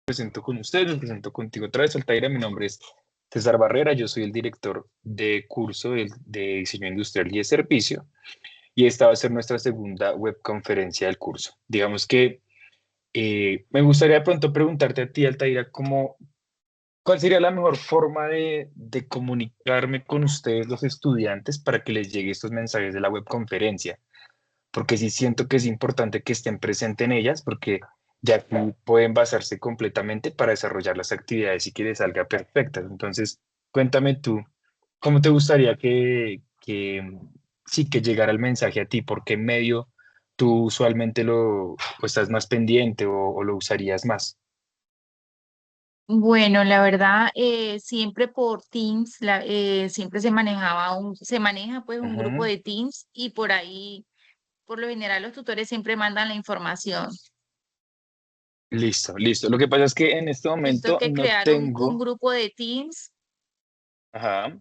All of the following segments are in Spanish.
Presento con ustedes, me presento contigo otra vez, Altaira. Mi nombre es César Barrera, yo soy el director de curso de diseño industrial y de servicio, y esta va a ser nuestra segunda webconferencia del curso. Digamos que me gustaría de pronto preguntarte a ti, Altaira, ¿cuál sería la mejor forma de comunicarme con ustedes, los estudiantes, para que les llegue estos mensajes de la webconferencia? Porque sí siento que es importante que estén presentes en ellas, porque ya aquí pueden basarse completamente para desarrollar las actividades y que les salga perfectas. Entonces, cuéntame tú, ¿cómo te gustaría sí, que llegara el mensaje a ti? ¿Por qué medio tú usualmente o estás más pendiente o lo usarías más? Bueno, la verdad, siempre por Teams, siempre se maneja pues un grupo Ujú. de Teams y por ahí, por lo general, los tutores siempre mandan la información. Listo, listo. Lo que pasa es que en este Visto momento que no crear un tengo... grupo de Teams Ajá.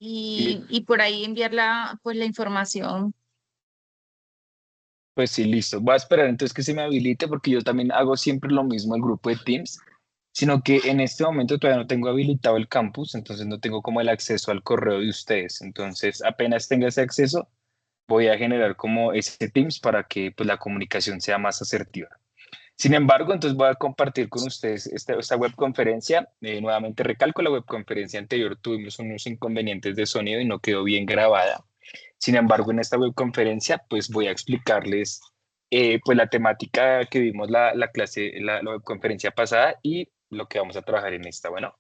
y por ahí enviar pues la información. Pues sí, listo. Voy a esperar entonces que se me habilite porque yo también hago siempre lo mismo el grupo de Teams, sino que en este momento todavía no tengo habilitado el campus, entonces no tengo como el acceso al correo de ustedes. Entonces, apenas tenga ese acceso, voy a generar como ese Teams para que pues la comunicación sea más asertiva. Sin embargo, entonces voy a compartir con ustedes esta webconferencia. Nuevamente recalco, la webconferencia anterior tuvimos unos inconvenientes de sonido y no quedó bien grabada. Sin embargo, en esta webconferencia, pues voy a explicarles pues la temática que vimos la clase, la webconferencia pasada y lo que vamos a trabajar en esta. Bueno,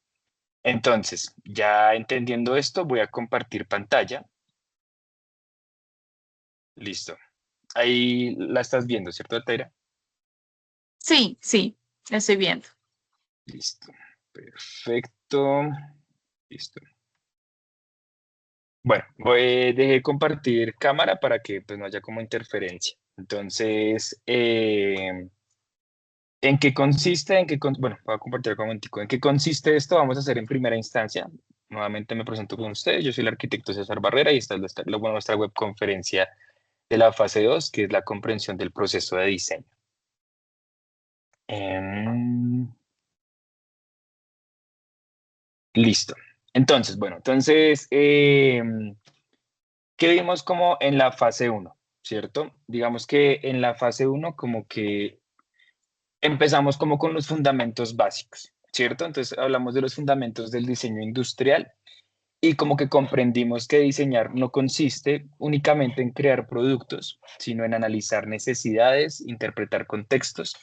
entonces, ya entendiendo esto, voy a compartir pantalla. Listo. Ahí la estás viendo, ¿cierto, Taira? Sí, sí, lo estoy viendo. Listo. Perfecto. Listo. Bueno, dejé de compartir cámara para que pues, no haya como interferencia. Entonces, ¿en qué consiste? Bueno, voy a compartir un momentico. ¿En qué consiste esto? Vamos a hacer en primera instancia. Nuevamente me presento con ustedes. Yo soy el arquitecto César Barrera y esta es nuestra webconferencia de la fase 2, que es la comprensión del proceso de diseño. Em, Listo. Entonces, bueno, ¿qué vimos como en la fase uno? ¿Cierto? Digamos que en la fase uno como que empezamos como con los fundamentos básicos, ¿cierto? Entonces hablamos de los fundamentos del diseño industrial y como que comprendimos que diseñar no consiste únicamente en crear productos, sino en analizar necesidades, interpretar contextos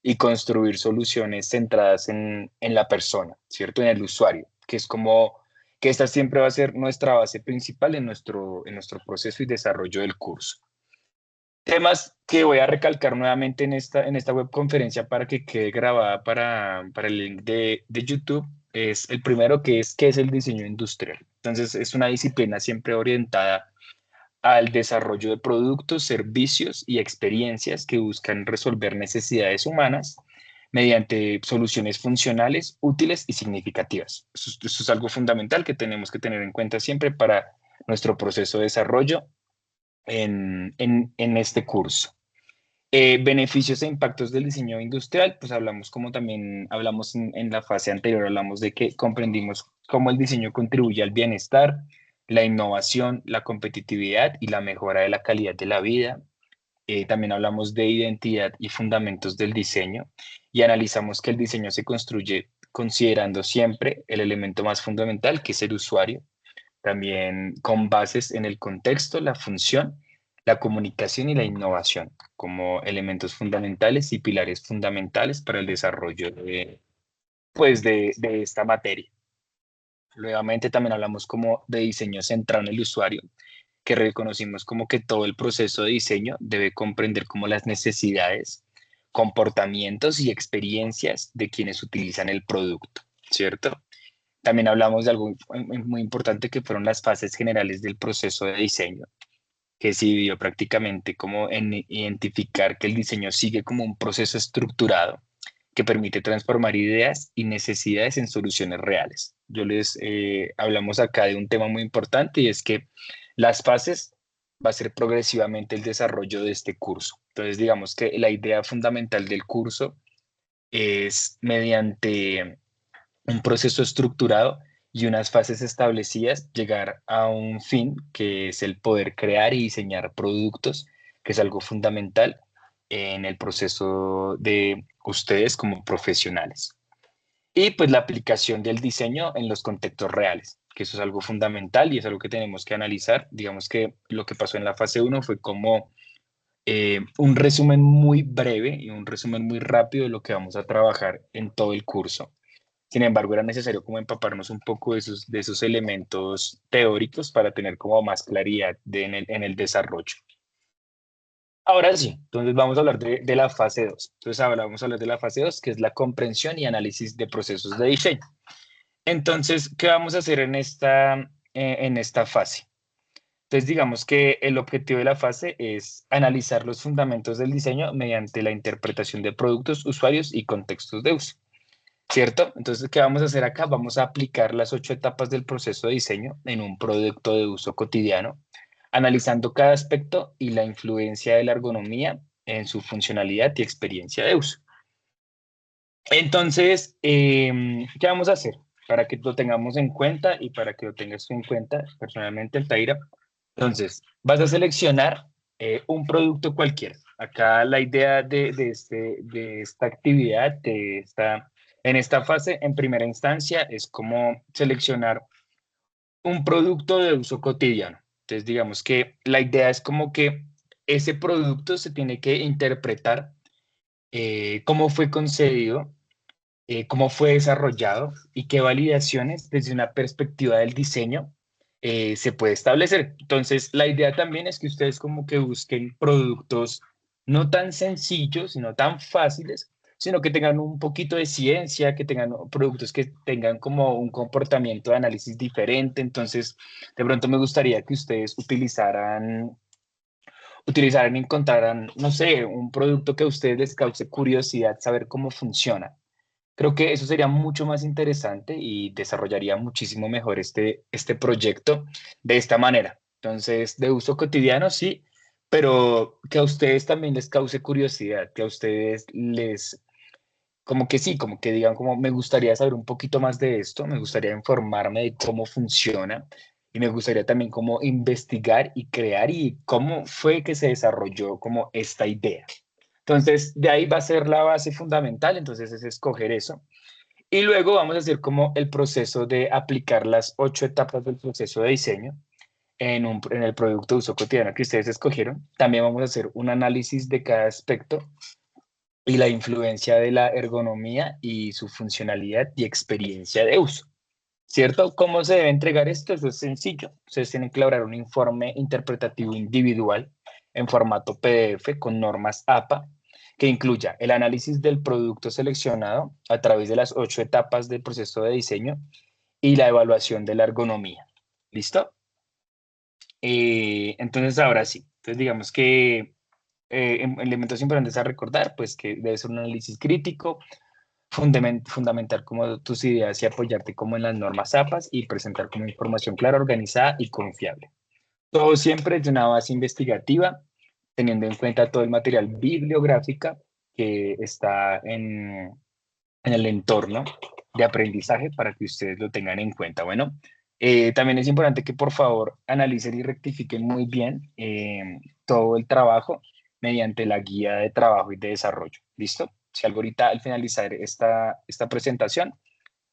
y construir soluciones centradas en la persona, ¿cierto? En el usuario, que es como que esta siempre va a ser nuestra base principal en nuestro proceso y desarrollo del curso. Temas que voy a recalcar nuevamente en esta webconferencia para que quede grabada para el link de YouTube es el primero, que es qué es el diseño industrial. Entonces, es una disciplina siempre orientada al desarrollo de productos, servicios y experiencias que buscan resolver necesidades humanas mediante soluciones funcionales, útiles y significativas. Eso es algo fundamental que tenemos que tener en cuenta siempre para nuestro proceso de desarrollo en este curso. Beneficios e impactos del diseño industrial, pues hablamos como también hablamos en la fase anterior, hablamos de que comprendimos cómo el diseño contribuye al bienestar, la innovación, la competitividad y la mejora de la calidad de la vida. También hablamos de identidad y fundamentos del diseño y analizamos que el diseño se construye considerando siempre el elemento más fundamental, que es el usuario, también con bases en el contexto, la función, la comunicación y la innovación como elementos fundamentales y pilares fundamentales para el desarrollo de esta materia. Nuevamente también hablamos como de diseño centrado en el usuario, que reconocimos como que todo el proceso de diseño debe comprender como las necesidades, comportamientos y experiencias de quienes utilizan el producto, ¿cierto? También hablamos de algo muy importante que fueron las fases generales del proceso de diseño, que se dividió prácticamente como en identificar que el diseño sigue como un proceso estructurado que permite transformar ideas y necesidades en soluciones reales. Yo les hablamos acá de un tema muy importante y es que las fases va a ser progresivamente el desarrollo de este curso. Entonces, digamos que la idea fundamental del curso es mediante un proceso estructurado y unas fases establecidas, llegar a un fin que es el poder crear y diseñar productos, que es algo fundamental en el proceso de ustedes como profesionales. Y pues la aplicación del diseño en los contextos reales, que eso es algo fundamental y es algo que tenemos que analizar. Digamos que lo que pasó en la fase uno fue como un resumen muy breve y un resumen muy rápido de lo que vamos a trabajar en todo el curso. Sin embargo, era necesario como empaparnos un poco de esos elementos teóricos para tener como más claridad en el desarrollo. Ahora sí, entonces vamos a hablar de la fase 2. Entonces ahora vamos a hablar de la fase 2, que es la comprensión y análisis de procesos de diseño. Entonces, ¿qué vamos a hacer en esta fase? Entonces, digamos que el objetivo de la fase es analizar los fundamentos del diseño mediante la interpretación de productos, usuarios y contextos de uso. ¿Cierto? Entonces, ¿qué vamos a hacer acá? Vamos a aplicar las 8 etapas del proceso de diseño en un producto de uso cotidiano, analizando cada aspecto y la influencia de la ergonomía en su funcionalidad y experiencia de uso. Entonces, ¿qué vamos a hacer? Para que lo tengamos en cuenta y para que lo tengas tú en cuenta personalmente, Taira. Entonces, vas a seleccionar un producto cualquiera. Acá la idea de esta actividad, en esta fase, en primera instancia, es como seleccionar un producto de uso cotidiano. Entonces, digamos que la idea es como que ese producto se tiene que interpretar cómo fue concebido, cómo fue desarrollado y qué validaciones desde una perspectiva del diseño se puede establecer. Entonces, la idea también es que ustedes como que busquen productos no tan sencillos, sino tan fáciles, sino que tengan un poquito de ciencia, que tengan productos que tengan como un comportamiento de análisis diferente. Entonces, de pronto me gustaría que ustedes y encontraran, no sé, un producto que a ustedes les cause curiosidad, saber cómo funciona. Creo que eso sería mucho más interesante y desarrollaría muchísimo mejor este proyecto de esta manera. Entonces, de uso cotidiano, sí, pero que a ustedes también les cause curiosidad, que a ustedes como que sí, como que digan, como me gustaría saber un poquito más de esto, me gustaría informarme de cómo funciona y me gustaría también como investigar y crear y cómo fue que se desarrolló como esta idea. Entonces, de ahí va a ser la base fundamental, entonces es escoger eso. Y luego vamos a hacer como el proceso de aplicar las 8 etapas del proceso de diseño en el producto de uso cotidiano que ustedes escogieron. También vamos a hacer un análisis de cada aspecto y la influencia de la ergonomía y su funcionalidad y experiencia de uso. ¿Cierto? ¿Cómo se debe entregar esto? Eso es sencillo. Ustedes tienen que elaborar un informe interpretativo individual en formato PDF con normas APA que incluya el análisis del producto seleccionado a través de las 8 etapas del proceso de diseño y la evaluación de la ergonomía. ¿Listo? Entonces, ahora sí. Entonces, digamos que elementos importantes a recordar, pues que debe ser un análisis crítico, fundamentar como tus ideas y apoyarte como en las normas APAS y presentar como información clara, organizada y confiable. Todo siempre de una base investigativa, teniendo en cuenta todo el material bibliográfico que está en el entorno de aprendizaje para que ustedes lo tengan en cuenta. Bueno, también es importante que por favor analicen y rectifiquen muy bien todo el trabajo mediante la guía de trabajo y de desarrollo. ¿Listo? Si algo ahorita al finalizar esta presentación,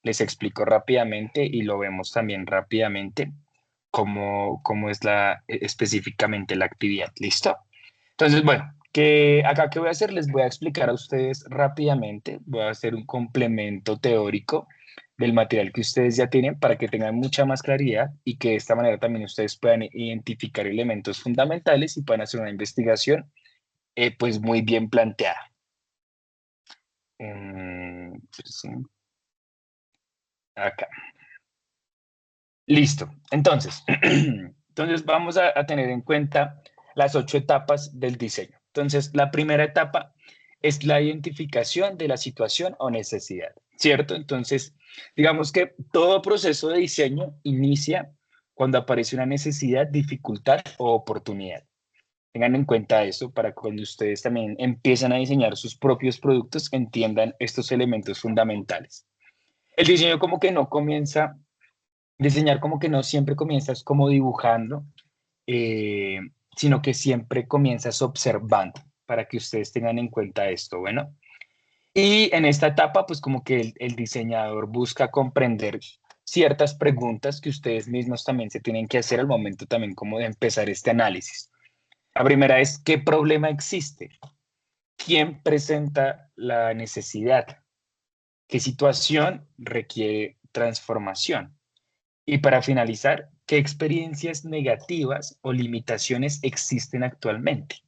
les explico rápidamente y lo vemos también rápidamente cómo es específicamente la actividad. ¿Listo? Entonces, bueno, ¿qué voy a hacer? Les voy a explicar a ustedes rápidamente. Voy a hacer un complemento teórico del material que ustedes ya tienen para que tengan mucha más claridad y que de esta manera también ustedes puedan identificar elementos fundamentales y puedan hacer una investigación pues muy bien planteada. Pues sí, acá. Listo. Entonces, entonces vamos a tener en cuenta las 8 etapas del diseño. Entonces, la primera etapa es la identificación de la situación o necesidad, ¿cierto? Entonces, digamos que todo proceso de diseño inicia cuando aparece una necesidad, dificultad o oportunidad. Tengan en cuenta eso para cuando ustedes también empiezan a diseñar sus propios productos, entiendan estos elementos fundamentales. El diseño como que no comienza, diseñar como que no siempre comienzas como dibujando, eh, sino que siempre comienzas observando, para que ustedes tengan en cuenta esto, bueno. Y en esta etapa, pues como que el diseñador busca comprender ciertas preguntas que ustedes mismos también se tienen que hacer al momento también como de empezar este análisis. La primera es, ¿qué problema existe? ¿Quién presenta la necesidad? ¿Qué situación requiere transformación? Y para finalizar, ¿qué experiencias negativas o limitaciones existen actualmente?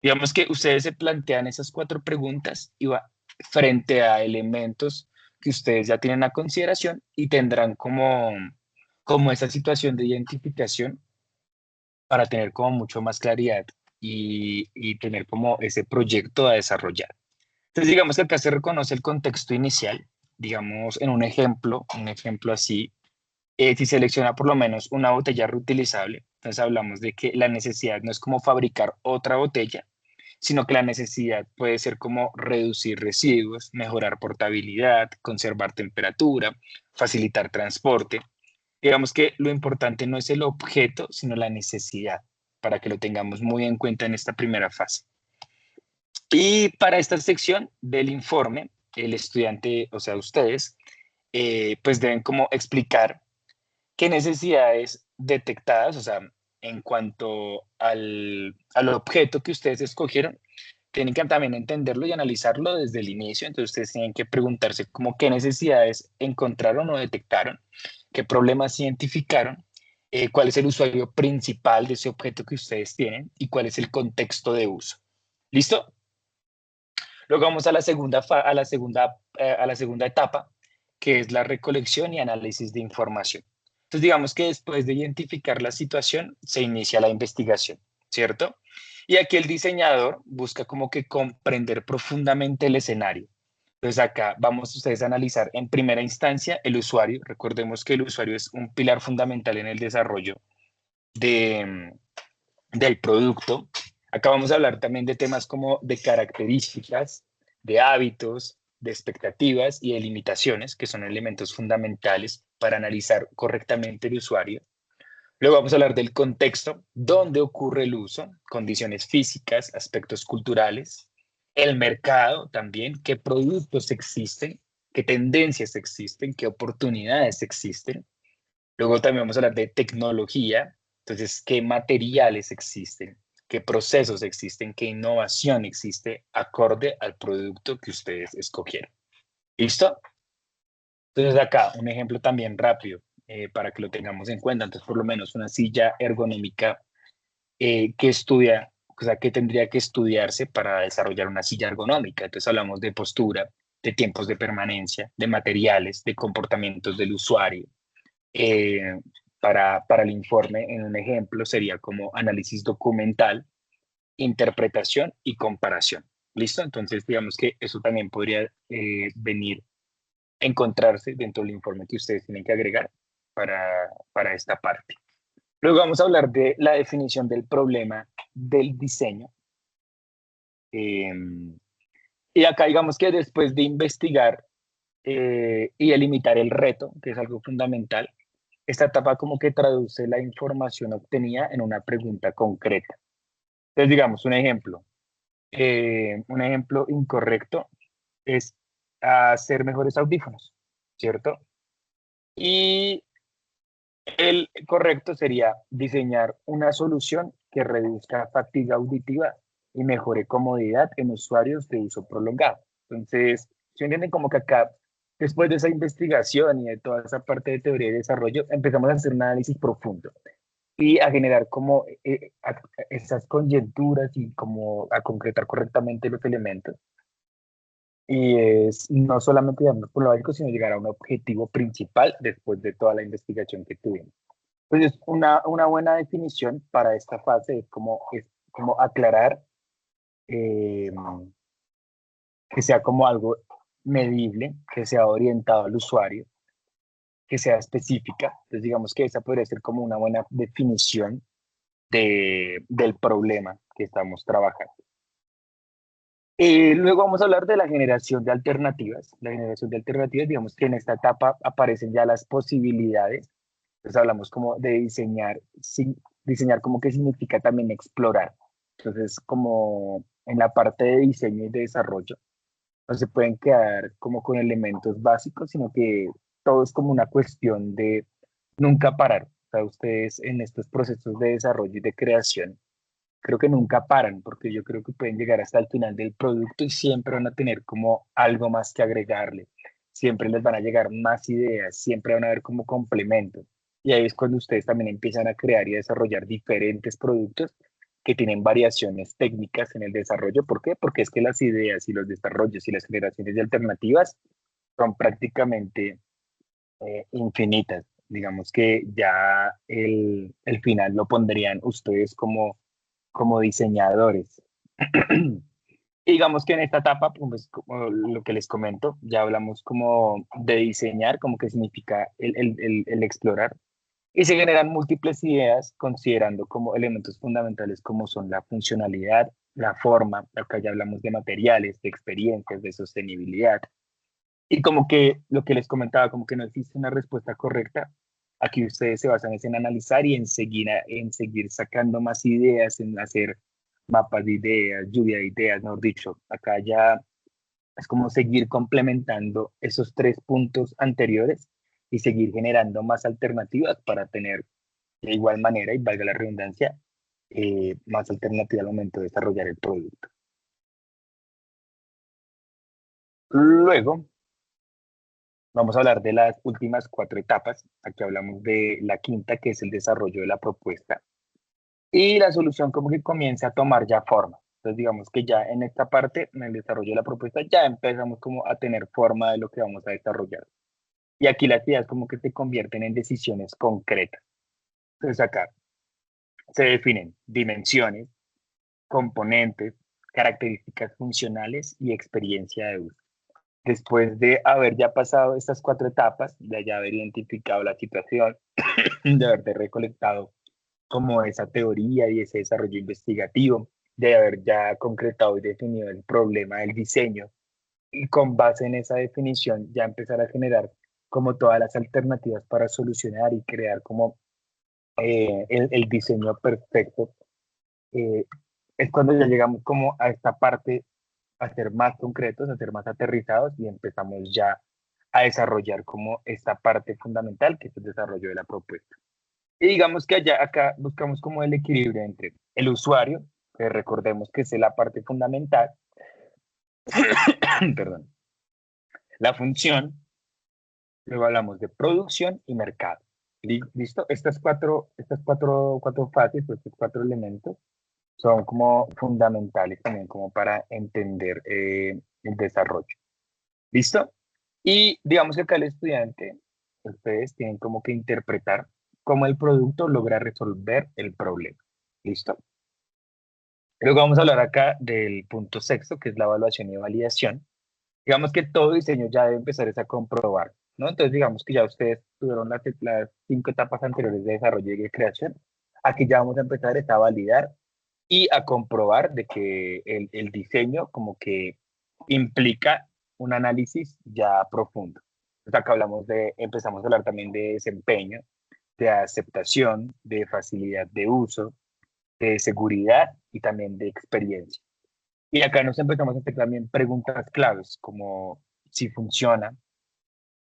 Digamos que ustedes se plantean esas cuatro preguntas y va frente a elementos que ustedes ya tienen a consideración y tendrán como esa situación de identificación para tener como mucho más claridad y tener como ese proyecto a desarrollar. Entonces, digamos que acá se reconoce el contexto inicial, digamos, en un ejemplo así, si selecciona por lo menos una botella reutilizable, entonces hablamos de que la necesidad no es como fabricar otra botella, sino que la necesidad puede ser como reducir residuos, mejorar portabilidad, conservar temperatura, facilitar transporte. Digamos que lo importante no es el objeto, sino la necesidad, para que lo tengamos muy en cuenta en esta primera fase. Y para esta sección del informe, el estudiante, o sea, ustedes, pues deben como explicar qué necesidades detectadas, o sea, en cuanto al objeto que ustedes escogieron, tienen que también entenderlo y analizarlo desde el inicio. Entonces ustedes tienen que preguntarse como qué necesidades encontraron o detectaron, qué problemas identificaron, cuál es el usuario principal de ese objeto que ustedes tienen y cuál es el contexto de uso. ¿Listo? Luego vamos a la a la segunda etapa, que es la recolección y análisis de información. Entonces, digamos que después de identificar la situación, se inicia la investigación, ¿cierto? Y aquí el diseñador busca como que comprender profundamente el escenario. Entonces, acá vamos ustedes a analizar en primera instancia el usuario. Recordemos que el usuario es un pilar fundamental en el desarrollo de, del producto. Acá vamos a hablar también de temas como de características, de hábitos, de expectativas y de limitaciones, que son elementos fundamentales para analizar correctamente el usuario. Luego vamos a hablar del contexto, dónde ocurre el uso, condiciones físicas, aspectos culturales, el mercado también, qué productos existen, qué tendencias existen, qué oportunidades existen. Luego también vamos a hablar de tecnología, entonces, qué materiales existen, qué procesos existen, qué innovación existe acorde al producto que ustedes escogieron. ¿Listo? Entonces, acá un ejemplo también rápido para que lo tengamos en cuenta. Entonces, por lo menos una silla ergonómica que estudia, o sea, que tendría que estudiarse para desarrollar una silla ergonómica. Entonces, hablamos de postura, de tiempos de permanencia, de materiales, de comportamientos del usuario, eh, para el informe, en un ejemplo, sería como análisis documental, interpretación y comparación. ¿Listo? Entonces, digamos que eso también podría venir a encontrarse dentro del informe que ustedes tienen que agregar para esta parte. Luego vamos a hablar de la definición del problema del diseño. Y acá digamos que después de investigar y delimitar el reto, que es algo fundamental, esta etapa como que traduce la información obtenida en una pregunta concreta. Entonces, digamos, un ejemplo incorrecto es hacer mejores audífonos, ¿cierto? Y el correcto sería diseñar una solución que reduzca fatiga auditiva y mejore comodidad en usuarios de uso prolongado. Entonces, ¿se entienden? Como que acá, después de esa investigación y de toda esa parte de teoría y desarrollo, empezamos a hacer un análisis profundo y a generar como esas coyunturas y como a concretar correctamente los elementos. Y es no solamente llevarnos por lo básico, sino llegar a un objetivo principal después de toda la investigación que tuvimos. Entonces, una buena definición para esta fase es como aclarar eh, que sea como algo medible, que sea orientado al usuario, que sea específica. Entonces, digamos que esa podría ser como una buena definición del problema que estamos trabajando. Luego vamos a hablar de la generación de alternativas. La generación de alternativas, digamos que en esta etapa aparecen ya las posibilidades. Entonces hablamos como de diseñar, diseñar como que significa también explorar. Entonces, como en la parte de diseño y de desarrollo, no se pueden quedar como con elementos básicos, sino que todo es como una cuestión de nunca parar. O sea, ustedes en estos procesos de desarrollo y de creación, creo que nunca paran, porque yo creo que pueden llegar hasta el final del producto y siempre van a tener como algo más que agregarle. Siempre les van a llegar más ideas, siempre van a haber como complementos. Y ahí es cuando ustedes también empiezan a crear y a desarrollar diferentes productos que tienen variaciones técnicas en el desarrollo. ¿Por qué? Porque es que las ideas y los desarrollos y las generaciones de alternativas son prácticamente infinitas. Digamos que ya el final lo pondrían ustedes como diseñadores. Y digamos que en esta etapa, pues como lo que les comento, ya hablamos como de diseñar, como que significa el explorar, y se generan múltiples ideas considerando como elementos fundamentales como son la funcionalidad, la forma, acá ya hablamos de materiales, de experiencias, de sostenibilidad, y como que lo que les comentaba, como que no existe una respuesta correcta. Aquí ustedes se basan es en analizar y en seguir sacando más ideas, en hacer mapas de ideas, lluvia de ideas, mejor dicho. Acá ya es como seguir complementando esos tres puntos anteriores y seguir generando más alternativas para tener de igual manera, y valga la redundancia, más alternativas al momento de desarrollar el producto. Luego, vamos a hablar de las últimas cuatro etapas. Aquí hablamos de la quinta, que es el desarrollo de la propuesta. Y la solución como que comienza a tomar ya forma. Entonces, digamos que ya en esta parte, en el desarrollo de la propuesta, ya empezamos como a tener forma de lo que vamos a desarrollar. Y aquí las ideas como que se convierten en decisiones concretas. Entonces, acá se definen dimensiones, componentes, características funcionales y experiencia de uso. Después de haber ya pasado estas cuatro etapas, de ya haber identificado la situación, de haberte recolectado como esa teoría y ese desarrollo investigativo, de haber ya concretado y definido el problema del diseño, y con base en esa definición ya empezar a generar como todas las alternativas para solucionar y crear como el diseño perfecto. eh, es cuando ya llegamos como a esta parte, a ser más concretos, a ser más aterrizados, y empezamos ya a desarrollar como esta parte fundamental, que es el desarrollo de la propuesta. Y digamos que allá, acá buscamos como el equilibrio entre el usuario, que recordemos que es la parte fundamental, perdón, la función, luego hablamos de producción y mercado. ¿Listo? Cuatro fases, estos cuatro elementos, son como fundamentales también como para entender el desarrollo. ¿Listo? Y digamos que acá el estudiante, ustedes tienen como que interpretar cómo el producto logra resolver el problema. ¿Listo? Luego vamos a hablar acá del punto sexto, que es la evaluación y validación. Digamos que todo diseño ya debe empezar es a comprobar, ¿no? Entonces digamos que ya ustedes tuvieron las cinco etapas anteriores de desarrollo y de creación. Aquí ya vamos a empezar es a validar y a comprobar de que el diseño como que implica un análisis ya profundo. Entonces acá empezamos a hablar también de desempeño, de aceptación, de facilidad de uso, de seguridad y también de experiencia. Y acá nos empezamos a hacer también preguntas claves como si funciona,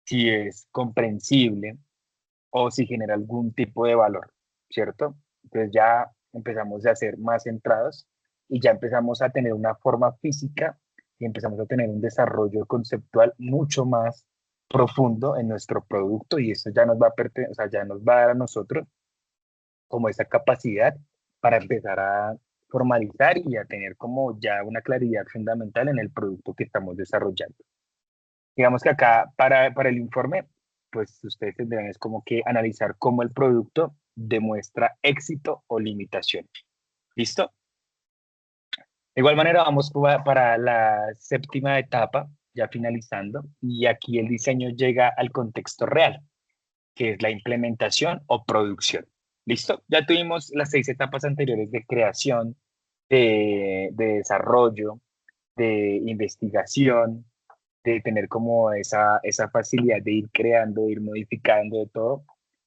si es comprensible o si genera algún tipo de valor, ¿cierto? Entonces ya empezamos a ser más centrados y ya empezamos a tener una forma física y empezamos a tener un desarrollo conceptual mucho más profundo en nuestro producto, y eso ya nos va a o sea, ya nos va a dar a nosotros como esa capacidad para empezar a formalizar y a tener como ya una claridad fundamental en el producto que estamos desarrollando. Digamos que acá para el informe, pues ustedes tendrán es como que analizar cómo el producto demuestra éxito o limitación. ¿Listo? De igual manera, vamos para la séptima etapa, ya finalizando, y aquí el diseño llega al contexto real, que es la implementación o producción. ¿Listo? Ya tuvimos las seis etapas anteriores de creación, de desarrollo, de investigación, de tener como esa facilidad de ir creando, de ir modificando de todo,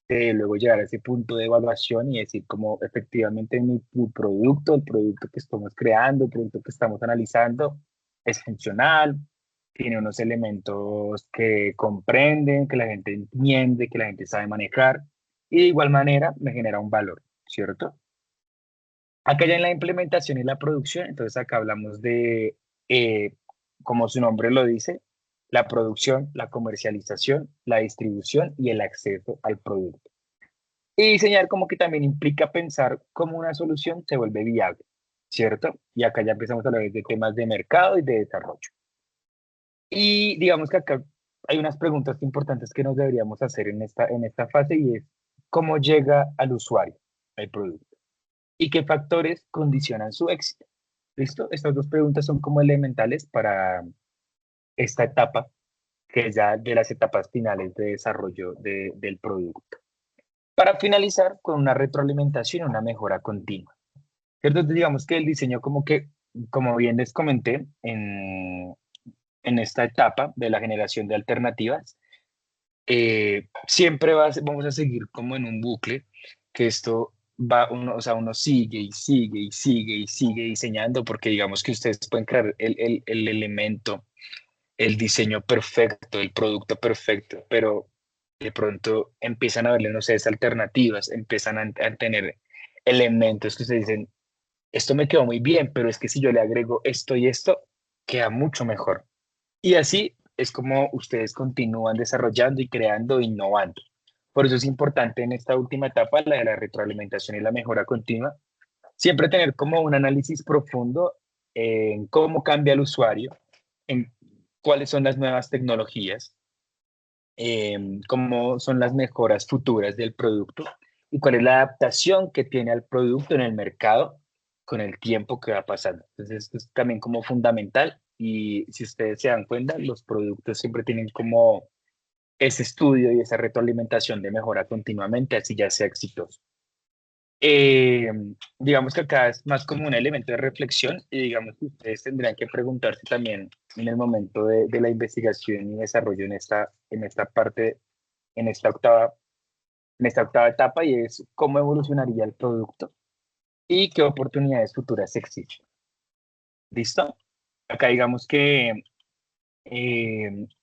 de luego llegar a ese punto de evaluación y decir como efectivamente mi producto, el producto que estamos creando, el producto que estamos analizando es funcional, tiene unos elementos que comprenden, que la gente entiende, que la gente sabe manejar y de igual manera me genera un valor, ¿cierto? Acá ya en la implementación y la producción, entonces acá hablamos de, como su nombre lo dice, la producción, la comercialización, la distribución y el acceso al producto. Y diseñar como que también implica pensar cómo una solución se vuelve viable, ¿cierto? Y acá ya empezamos a hablar de temas de mercado y de desarrollo. Y digamos que acá hay unas preguntas importantes que nos deberíamos hacer en esta fase y es, ¿cómo llega al usuario el producto? ¿Y qué factores condicionan su éxito? ¿Listo? Estas dos preguntas son como elementales para esta etapa, que es ya de las etapas finales de desarrollo del producto. Para finalizar con una retroalimentación, una mejora continua. ¿Cierto? Entonces, digamos que el diseño como que, como bien les comenté, en esta etapa de la generación de alternativas, siempre vamos a seguir como en un bucle, que esto va, uno, o sea, uno sigue y sigue y sigue y sigue diseñando, porque digamos que ustedes pueden crear el elemento, el diseño perfecto, el producto perfecto, pero de pronto empiezan a verle, no sé, alternativas, empiezan a tener elementos que ustedes dicen, esto me quedó muy bien, pero es que si yo le agrego esto y esto, queda mucho mejor. Y así es como ustedes continúan desarrollando y creando, e innovando. Por eso es importante en esta última etapa, la de la retroalimentación y la mejora continua, siempre tener como un análisis profundo en cómo cambia el usuario, en cuáles son las nuevas tecnologías, cómo son las mejoras futuras del producto y cuál es la adaptación que tiene al producto en el mercado con el tiempo que va pasando. Entonces, esto es también como fundamental y si ustedes se dan cuenta, los productos siempre tienen como ese estudio y esa retroalimentación de mejora continuamente, así ya sea exitoso. Eh, digamos que acá es más como un elemento de reflexión y digamos que ustedes tendrán que preguntarse también en el momento de la investigación y desarrollo en esta parte, en esta octava, en esta octava etapa y es cómo evolucionaría el producto y qué oportunidades futuras existen. ¿Listo? Acá digamos que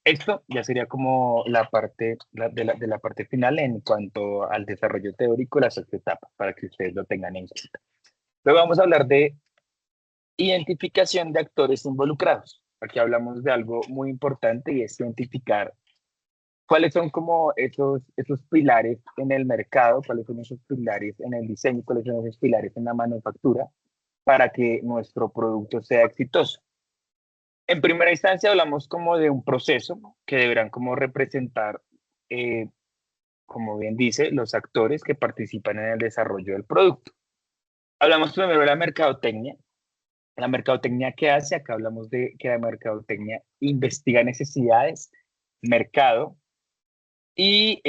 esto ya sería como la parte de la parte final en cuanto al desarrollo teórico de las ocho etapas, para que ustedes lo tengan en cuenta. Luego vamos a hablar de identificación de actores involucrados. Aquí hablamos de algo muy importante y es identificar cuáles son como esos pilares en el mercado, cuáles son esos pilares en el diseño, cuáles son esos pilares en la manufactura para que nuestro producto sea exitoso. En primera instancia hablamos como de un proceso que deberán como representar, eh, como bien dice, los actores que participan en el desarrollo del producto. Hablamos primero de la mercadotecnia. La mercadotecnia, ¿qué hace? Acá hablamos de que la mercadotecnia investiga necesidades, mercado y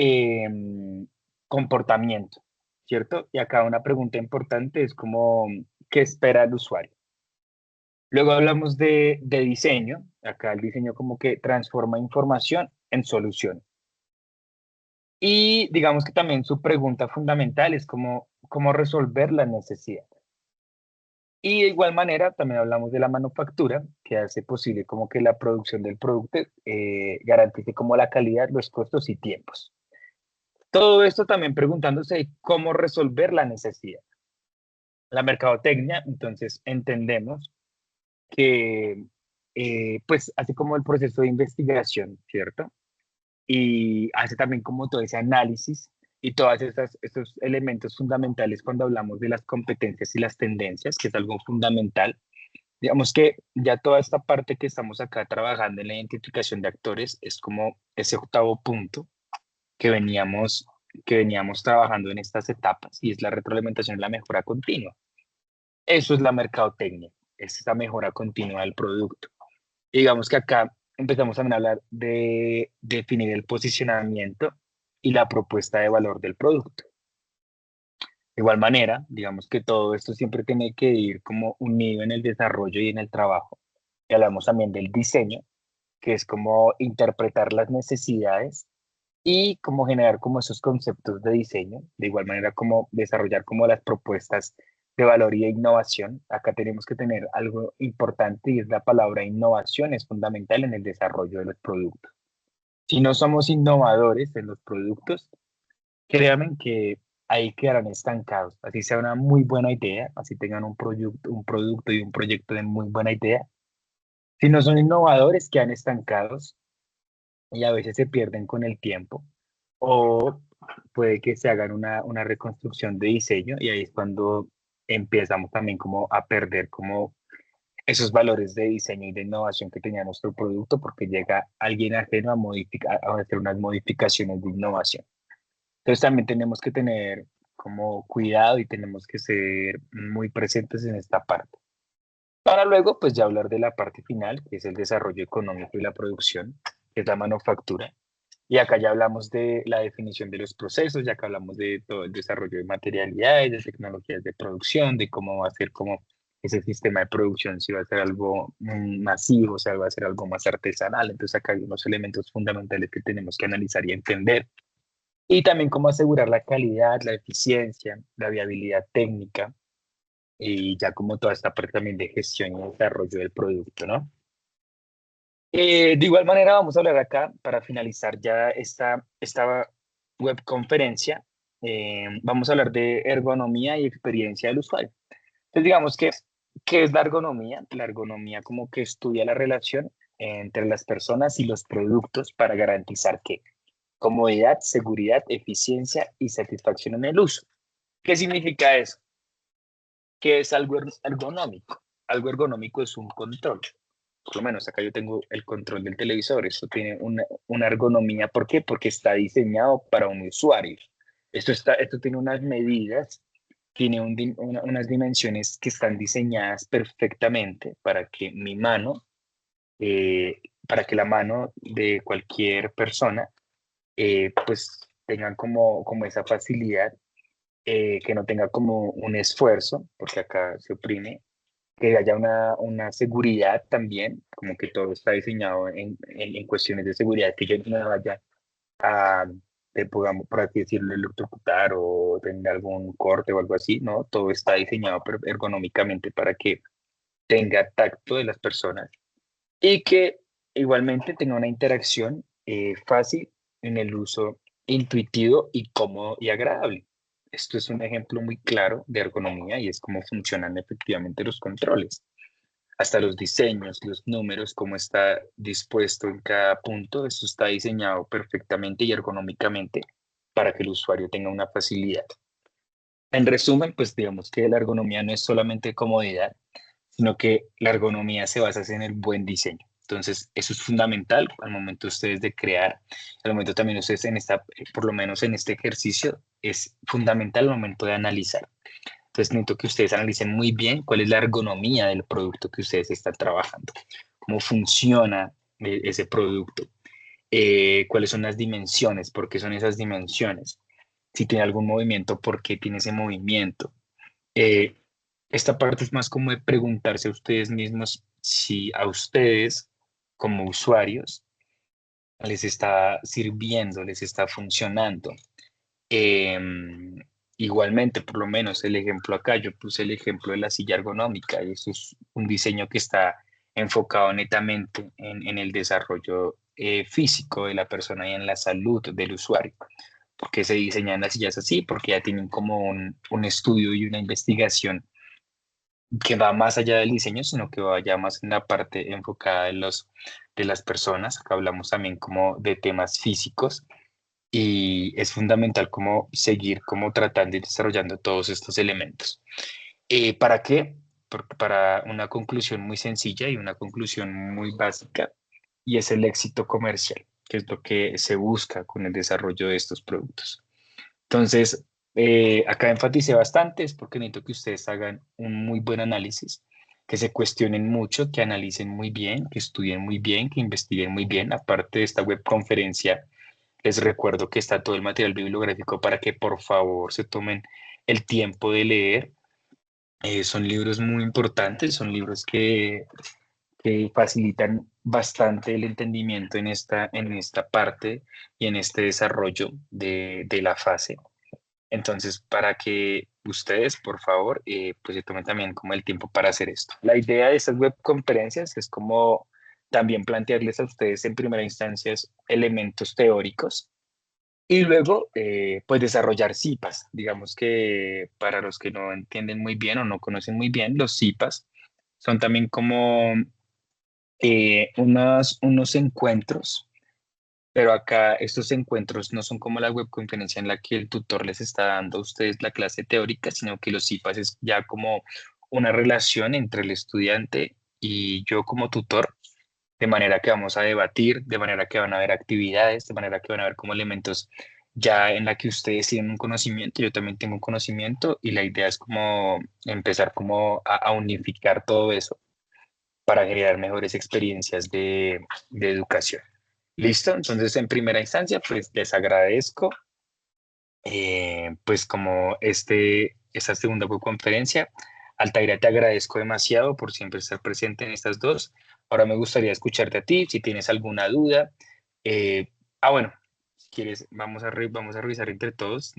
comportamiento, ¿cierto? Y acá una pregunta importante es como, ¿qué espera el usuario? Luego hablamos de diseño. Acá el diseño como que transforma información en soluciones. Y digamos que también su pregunta fundamental es cómo resolver la necesidad. Y de igual manera, también hablamos de la manufactura, que hace posible como que la producción del producto garantice como la calidad, los costos y tiempos. Todo esto también preguntándose cómo resolver la necesidad. La mercadotecnia, entonces entendemos que, pues, así como el proceso de investigación, ¿cierto? Y hace también como todo ese análisis y todos esos elementos fundamentales cuando hablamos de las competencias y las tendencias, que es algo fundamental. Digamos que ya toda esta parte que estamos acá trabajando en la identificación de actores es como ese octavo punto que veníamos trabajando en estas etapas y es la retroalimentación y la mejora continua. Eso es la mercadotecnia, es esta mejora continua del producto. Y digamos que acá empezamos también a hablar de definir el posicionamiento y la propuesta de valor del producto. De igual manera, digamos que todo esto siempre tiene que ir como unido en el desarrollo y en el trabajo. Y hablamos también del diseño, que es como interpretar las necesidades y como generar como esos conceptos de diseño, de igual manera como desarrollar como las propuestas de valor y de innovación. Acá tenemos que tener algo importante y es la palabra innovación, es fundamental en el desarrollo de los productos. Si no somos innovadores en los productos, créanme que ahí quedarán estancados. Así sea una muy buena idea, así tengan un producto y un proyecto de muy buena idea. Si no son innovadores, quedan estancados y a veces se pierden con el tiempo. O puede que se hagan una reconstrucción de diseño y ahí es cuando empezamos también como a perder como esos valores de diseño y de innovación que tenía nuestro producto porque llega alguien ajeno a modificar, a hacer unas modificaciones de innovación. Entonces también tenemos que tener como cuidado y tenemos que ser muy presentes en esta parte. Para luego, pues ya hablar de la parte final, que es el desarrollo económico y la producción, que es la manufactura. Y acá ya hablamos de la definición de los procesos, ya que hablamos de todo el desarrollo de materialidades, de tecnologías de producción, de cómo va a ser como ese sistema de producción, si va a ser algo masivo, o sea, va a ser algo más artesanal. Entonces acá hay unos elementos fundamentales que tenemos que analizar y entender. Y también cómo asegurar la calidad, la eficiencia, la viabilidad técnica y ya como toda esta parte también de gestión y desarrollo del producto, ¿no? De igual manera, vamos a hablar acá para finalizar ya esta webconferencia. Vamos a hablar de ergonomía y experiencia del usuario. Entonces, digamos que, ¿qué es la ergonomía? La ergonomía como que estudia la relación entre las personas y los productos para garantizar que comodidad, seguridad, eficiencia y satisfacción en el uso. ¿Qué significa eso? Que es algo ergonómico. Algo ergonómico es un control. Por lo menos acá yo tengo el control del televisor. Esto tiene una ergonomía. ¿Por qué? Porque está diseñado para un usuario. Esto tiene unas medidas, tiene unas dimensiones que están diseñadas perfectamente para que la mano de cualquier persona, pues tengan como esa facilidad, que no tenga como un esfuerzo, porque acá se oprime, que haya una seguridad también, como que todo está diseñado en cuestiones de seguridad, que yo no me vaya a, podamos, por así decirlo, electrocutar o tener algún corte o algo así, ¿no? Todo está diseñado ergonómicamente para que tenga tacto de las personas y que igualmente tenga una interacción fácil en el uso, intuitivo y cómodo y agradable. Esto es un ejemplo muy claro de ergonomía y es cómo funcionan efectivamente los controles. Hasta los diseños, los números, cómo está dispuesto en cada punto, esto está diseñado perfectamente y ergonómicamente para que el usuario tenga una facilidad. En resumen, pues digamos que la ergonomía no es solamente comodidad, sino que la ergonomía se basa en el buen diseño. Entonces, eso es fundamental al momento ustedes de crear, al momento también ustedes por lo menos en este ejercicio, es fundamental al momento de analizar. Entonces, necesito que ustedes analicen muy bien cuál es la ergonomía del producto que ustedes están trabajando, cómo funciona ese producto, cuáles son las dimensiones, por qué son esas dimensiones, si tiene algún movimiento, por qué tiene ese movimiento. Eh, Esta parte es más como de preguntarse a ustedes mismos si a ustedes como usuarios les está sirviendo, les está funcionando. Em, Igualmente, por lo menos el ejemplo acá, yo puse el ejemplo de la silla ergonómica y eso es un diseño que está enfocado netamente en el desarrollo físico de la persona y en la salud del usuario. ¿Por qué se diseñan las sillas así? Porque ya tienen como un estudio y una investigación que va más allá del diseño, sino que va ya más en la parte enfocada de las personas. Acá hablamos también como de temas físicos y es fundamental como seguir como tratando y desarrollando todos estos elementos. ¿Para qué? Para una conclusión muy sencilla y una conclusión muy básica, y es el éxito comercial, que es lo que se busca con el desarrollo de estos productos. Entonces, acá enfaticé bastante, es porque necesito que ustedes hagan un muy buen análisis, que se cuestionen mucho, que analicen muy bien, que estudien muy bien, que investiguen muy bien. Aparte de esta webconferencia, les recuerdo que está todo el material bibliográfico para que por favor se tomen el tiempo de leer. Son libros muy importantes, son libros que facilitan bastante el entendimiento en esta parte y en este desarrollo de la fase. Entonces, para que ustedes, por favor, pues se tomen también como el tiempo para hacer esto. La idea de estas webconferencias es como también plantearles a ustedes en primera instancia elementos teóricos y luego, pues desarrollar CIPAs. Digamos que para los que no entienden muy bien o no conocen muy bien, los CIPAs son también como unos encuentros, pero acá estos encuentros no son como la webconferencia en la que el tutor les está dando a ustedes la clase teórica, sino que los CIPAS es ya como una relación entre el estudiante y yo como tutor, de manera que vamos a debatir, de manera que van a haber actividades, de manera que van a haber como elementos ya en la que ustedes tienen un conocimiento, yo también tengo un conocimiento y la idea es como empezar como a unificar todo eso para generar mejores experiencias de educación. ¿Listo? Entonces, en primera instancia, pues les agradezco, pues como esta segunda conferencia. Altaira, te agradezco demasiado por siempre estar presente en estas dos. Ahora me gustaría escucharte a ti, si tienes alguna duda. Eh, bueno, si quieres, vamos a revisar entre todos.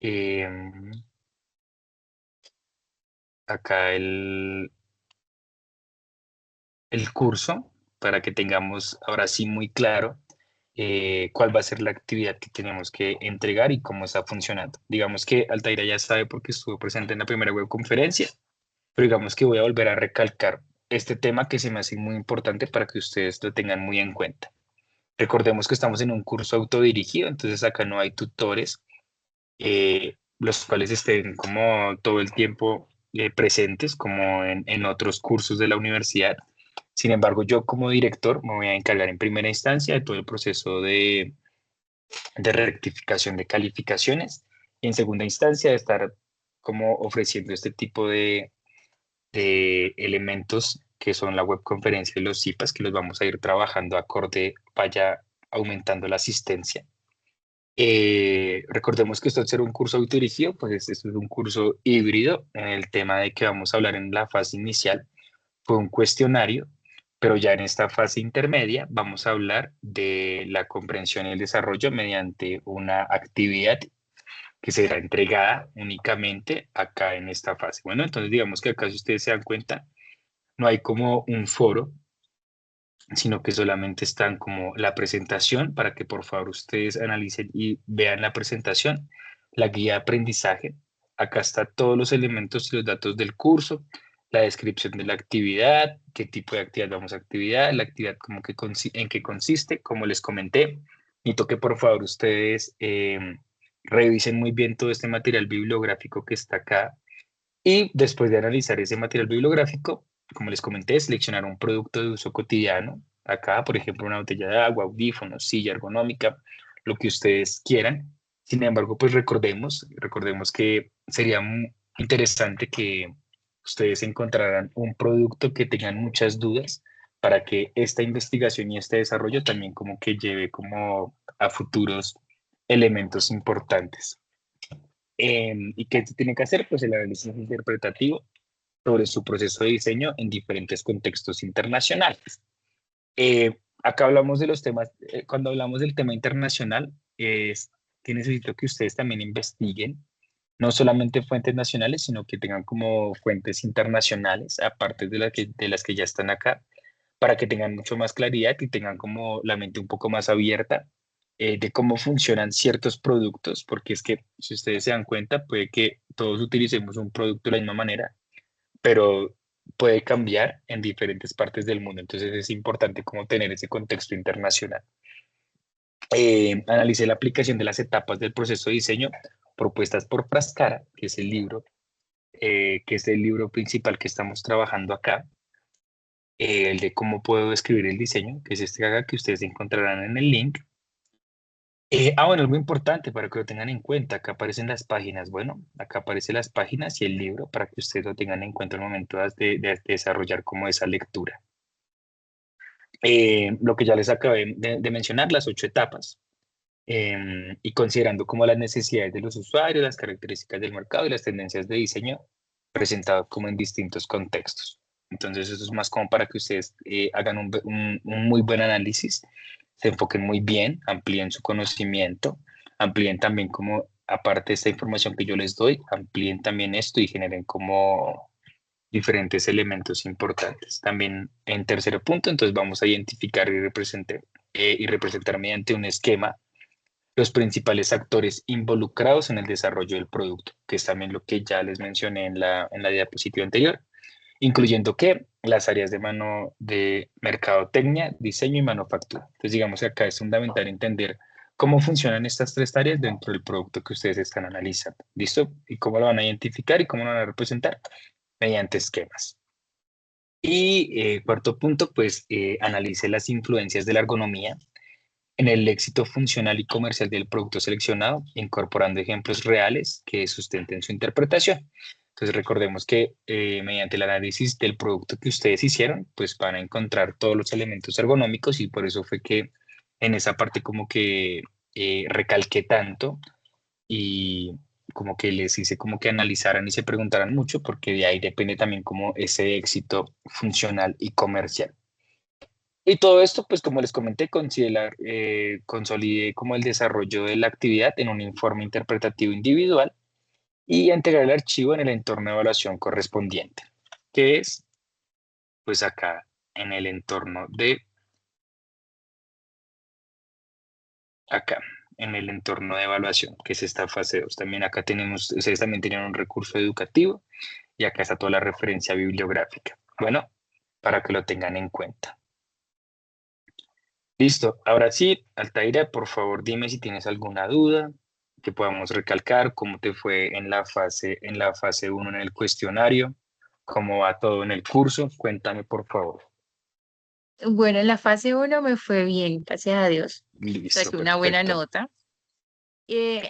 eh, acá el curso para que tengamos ahora sí muy claro cuál va a ser la actividad que tenemos que entregar y cómo está funcionando. Digamos que Altaira ya sabe porque estuvo presente en la primera webconferencia, pero digamos que voy a volver a recalcar este tema que se me hace muy importante para que ustedes lo tengan muy en cuenta. Recordemos que estamos en un curso autodirigido, entonces acá no hay tutores, los cuales estén como todo el tiempo presentes, como en otros cursos de la universidad. Sin embargo, yo como director me voy a encargar en primera instancia de todo el proceso de rectificación de calificaciones y en segunda instancia de estar como ofreciendo este tipo de elementos que son la webconferencia y los CIPAS que los vamos a ir trabajando acorde vaya aumentando la asistencia. Recordemos que esto al ser un curso autodirigido, pues esto es un curso híbrido en el tema de que vamos a hablar en la fase inicial fue un cuestionario, pero ya en esta fase intermedia vamos a hablar de la comprensión y el desarrollo mediante una actividad que será entregada únicamente acá en esta fase. Bueno, entonces digamos que acá si ustedes se dan cuenta, no hay como un foro, sino que solamente están como la presentación para que por favor ustedes analicen y vean la presentación, la guía de aprendizaje. Acá está todos los elementos y los datos del curso, la descripción de la actividad, qué tipo de actividad vamos a actividad, la actividad como que en qué consiste, como les comenté. Necesito que por favor ustedes revisen muy bien todo este material bibliográfico que está acá y después de analizar ese material bibliográfico, como les comenté, seleccionar un producto de uso cotidiano. Acá, por ejemplo, una botella de agua, audífonos, silla ergonómica, lo que ustedes quieran. Sin embargo, pues recordemos que sería muy interesante que ustedes encontraran un producto que tengan muchas dudas para que esta investigación y este desarrollo también como que lleve como a futuros elementos importantes. ¿Y qué se tiene que hacer? Pues el análisis interpretativo sobre su proceso de diseño en diferentes contextos internacionales. Acá hablamos de los temas, cuando hablamos del tema internacional, es que necesito que ustedes también investiguen no solamente fuentes nacionales, sino que tengan como fuentes internacionales, aparte de las que ya están acá, para que tengan mucho más claridad y tengan como la mente un poco más abierta de cómo funcionan ciertos productos, porque es que si ustedes se dan cuenta, puede que todos utilicemos un producto de la misma manera, pero puede cambiar en diferentes partes del mundo. Entonces es importante como tener ese contexto internacional. Analicé la aplicación de las etapas del proceso de diseño propuestas por Frascara, que es el libro principal que estamos trabajando acá, el de cómo puedo escribir el diseño, que es este acá que ustedes encontrarán en el link. Bueno, algo importante para que lo tengan en cuenta, acá aparecen las páginas, bueno, acá aparecen las páginas y el libro para que ustedes lo tengan en cuenta al momento de desarrollar como esa lectura. Lo que ya les acabé de mencionar, las 8 etapas. y considerando como las necesidades de los usuarios, las características del mercado y las tendencias de diseño presentado como en distintos contextos. Entonces eso es más como para que ustedes hagan un muy buen análisis, se enfoquen muy bien, amplíen su conocimiento, amplíen también como, aparte de esta información que yo les doy, amplíen también esto y generen como diferentes elementos importantes. También en tercer punto, entonces vamos a identificar y representar mediante un esquema los principales actores involucrados en el desarrollo del producto, que es también lo que ya les mencioné en la diapositiva anterior, incluyendo que las áreas de mano de mercadotecnia, diseño y manufactura. Entonces, digamos que acá es fundamental entender cómo funcionan estas tres áreas dentro del producto que ustedes están analizando. ¿Listo? Y cómo lo van a identificar y cómo lo van a representar mediante esquemas. Y cuarto punto, pues analice las influencias de la ergonomía en el éxito funcional y comercial del producto seleccionado, incorporando ejemplos reales que sustenten su interpretación. Entonces recordemos que mediante el análisis del producto que ustedes hicieron, pues van a encontrar todos los elementos ergonómicos y por eso fue que en esa parte como que recalqué tanto y como que les hice como que analizaran y se preguntaran mucho porque de ahí depende también como ese éxito funcional y comercial. Y todo esto, pues como les comenté, consolide como el desarrollo de la actividad en un informe interpretativo individual y integrar el archivo en el entorno de evaluación correspondiente, que es pues acá en el entorno de acá, en el entorno de evaluación, que es esta fase 2. También acá tenemos, ustedes también tienen un recurso educativo y acá está toda la referencia bibliográfica. Bueno, para que lo tengan en cuenta. Listo. Ahora sí, Altaira, por favor, dime si tienes alguna duda que podamos recalcar, cómo te fue en la fase uno en el cuestionario, cómo va todo en el curso. Cuéntame, por favor. Bueno, en la fase uno me fue bien, gracias a Dios. Listo, Saqué una buena perfecto. nota.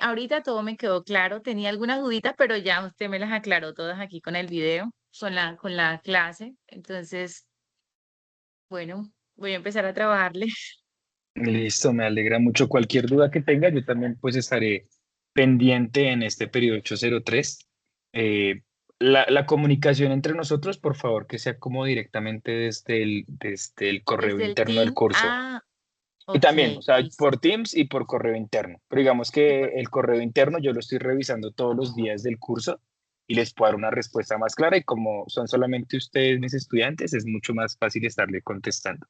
Ahorita todo me quedó claro. Tenía algunas duditas, pero ya usted me las aclaró todas aquí con el video, con la clase. Entonces, bueno, voy a empezar a trabajarle. Listo, me alegra mucho. Cualquier duda que tenga, yo también pues estaré pendiente en este periodo 803. Eh, la comunicación entre nosotros, por favor, que sea como directamente desde el correo Desde el interno del team. curso. Ah, Y ok, también, o sea, listo. por Teams y por correo interno. Pero digamos Y que por- el correo interno yo lo estoy revisando todos los días del curso y les puedo dar una respuesta más clara y como son solamente ustedes mis estudiantes, es mucho más fácil estarle contestando.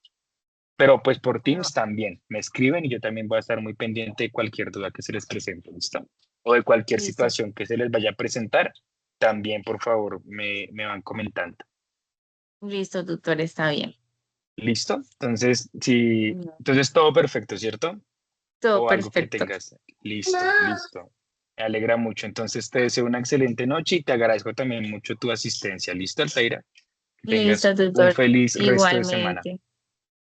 Pero pues por ah, Teams también me escriben y yo también voy a estar muy pendiente de cualquier duda que se les presente, ¿listo? O de cualquier listo, situación que se les vaya a presentar, también por favor me van comentando. listo, tutor, está bien. ¿Listo? Entonces, sí, No, entonces todo perfecto, ¿cierto? todo O algo que perfecto. tengas. Listo, listo. Me alegra mucho. Entonces te deseo una excelente noche y te agradezco también mucho tu asistencia. ¿Listo, Altaira? Que Listo, tengas un tutor, feliz resto de semana. igualmente.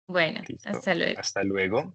Bueno, Listo. hasta luego. Hasta luego.